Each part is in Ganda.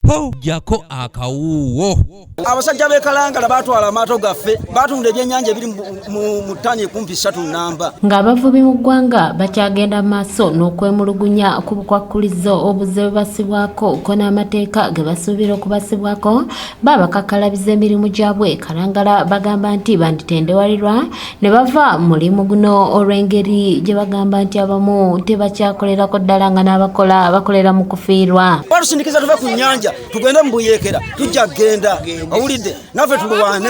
po jako akawuwo. Abasajja bekalangala batwala amato gaffe batunda ebyennyanja ebiri mu ttani kumpi 3 namba. Ng'abavubi mu ggwanga bakyagenda maaso n'okwemulugunya ku bukwakkulizo obuze basibwako ko n'amateeka ge basuubira okubasibwako babakakalabiza emirimu gyabwe. Kalangala bagamba nti banditendewalirwa ne bava mulimu guno olw'engeri gye bagamba nti abamu tebakyakolerako ddala nga n'abakola bakolera mu kufiirwa. Batusindikiza tuve ku nnyanja tugende mu buyeekera tujja genda awulidde naffe tulwane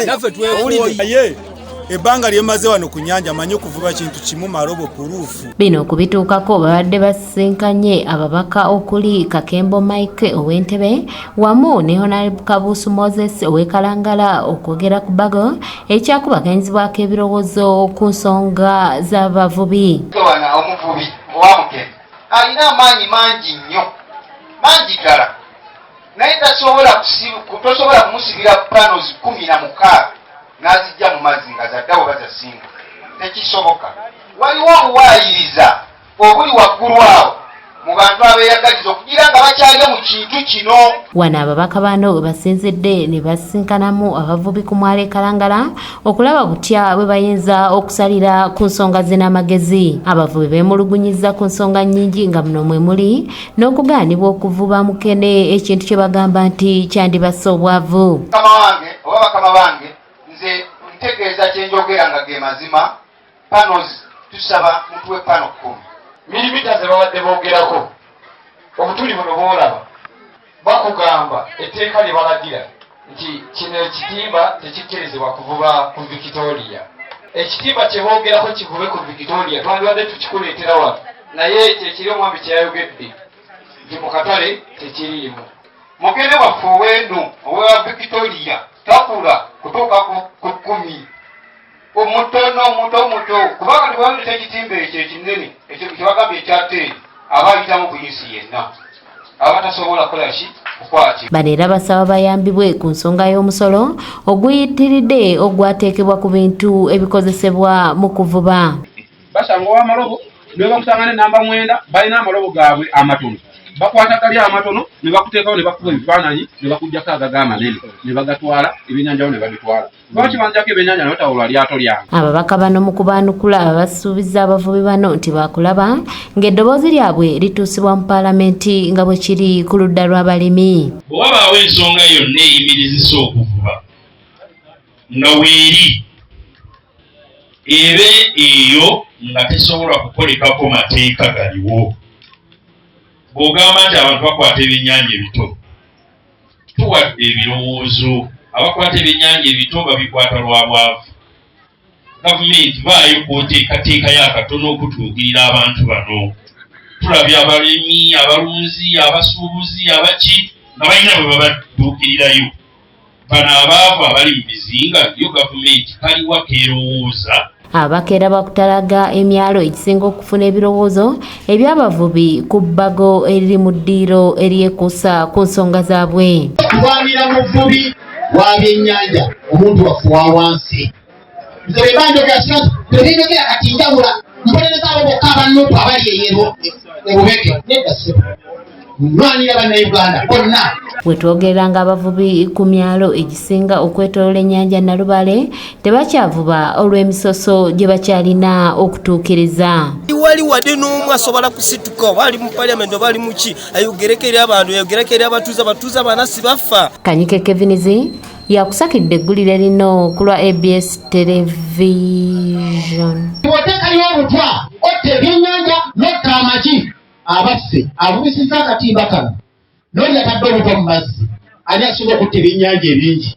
awulidde ebbanga lyemaze wano ku nnyanja manyi okuvuba kintu kimu marobo puruufu. Bino okubituukako babadde basinkanye ababaka okuli Kakembo Mike ow'Entebbe wamu ne Honorable Kabuusu Moses ow'Ekalangala okwogera ku bago ekyakubaganyizibwako ebirowoozo ku nsonga z'abavubi. Omuvubi owamukene alina amaanyi mangi nnyo mangi ddala naye tosobola kumusibira panos 16 n'azijja mu mazzi nga zaddawo bazasinga tekisoboka. Waliwo obuwaayiriza obuli waggulu awo mu bantu abeeyagaliza okugira nga bakyali mu kintu kino. Wano ababaka bano basinzidde ne basinkanamu abavubi ku mwalo e Kalangala okulaba butya bwe bayinza okusalira ku nsonga z'amagezi. Abavubi beemulugunyiza ku nsonga nnyingi nga muno mwe muli n'okugaanibwa okuvuba mukene ekintu kye bagamba nti kyandibassa obwavu. Mukama wange oba bakama bange nze ntegeeza kyenjogera nga ge mazima. Panos tusaba mutuwe pano 10 milimita ze babadde boogerako obutuli buno bwolaba bakugamba etteeka lye balagira nti kino ekitimba tekikkirizibwa kuvuba ku Victoria. Ekitimba kye boogerako kivube ku Victoria twandibadde tukikuleetera wano naye kyekiri omwami kyeyayogedde nti mu katale tekiriimu. Mugende waffe ow'endu owa Victoria takula kutuuka ku 10 omuto kubanga tubawulira ekitimba ekyo ekinene ekyo kyebagambye ekyateri aba ayitamu buyisi yenna aba tasobola kukola ki kukwatira. Bano era basaba bayambibwe ku nsonga y'omusolo oguyitiridde ogwateekebwa ku bintu ebikozesebwa mu kuvuba. Basanga ow'amalobo ne bakusanga n'enamba 9 balina amalobo gaabwe amatono bakwata gali amatono ne bakuteekawo ne bakuba ebifaananyi ne bakujjako agamanene ne bagatwala ebyennyanja ne babitwala. Lwaki banjako ebyennyanja ne batawulwa lyato lyange. Ababaka bano mu kubaanukula basuubiza abavubi bano nti baakulaba ng'eddoboozi lyabwe lituusibwa mu paalamenti nga bwe kiri ku ludda lw'abalimi. Bwe wabaawo ensonga yonna eyimirizisa okuvuba nga weeri ebe eyo nga tesobola kukolekako mateeka galiwo. Bw'ogamba nti abantu bakwata ebyennyanja ebito tuwadde ebirowoozo abakwata ebyennyanja ebito babikwata lwa bwavu. Gavumenti baayo kuteekateeka y'akatono okutuukirira abantu bano. Tulabye abalimi abalunzi abasuubuzi abaki nga balina bwe babatuukirirayo. Bano abaavu abali mu bizinga yo gavumenti kaliwa keerowooza. Abakeera bakutalaga emyalo ekisinga okufuna ebirowoozo eby'abavubi ku bbago eriri mu ddiiro eryekuusa ku nsonga zaabwe. Tulwanira muvubi wa byennyanja omuntu waffe wa wansi. Nze bwe banjogera kino tebinyogera kati njawula mpolereza abo bokka abannutu abali eyero ebubeke nedda ssebo mulwanira bannayuganda bonna. Bwetwogeranga abavubi ku myalo egisinga okwetoolola ennyanja Nalubale tebakyavuba olw'emisoso gye bakyalina okutuukiriza. Wali wadde n'omu asobola kusituka wali mu parliament bali muki ayogerekera abantu ayogerekera abatuuza banasi bafa. Kanyike Kevinizi yakusakidde eggulire lino ku lwa ABS Television. Oteeka ly'obutwa otta ebyennyanja notta amagi abaffe abubisizza akatimba kano n'oli atadde obutwa mu mazzi ani asobola okutta ebyennyanja ebingi.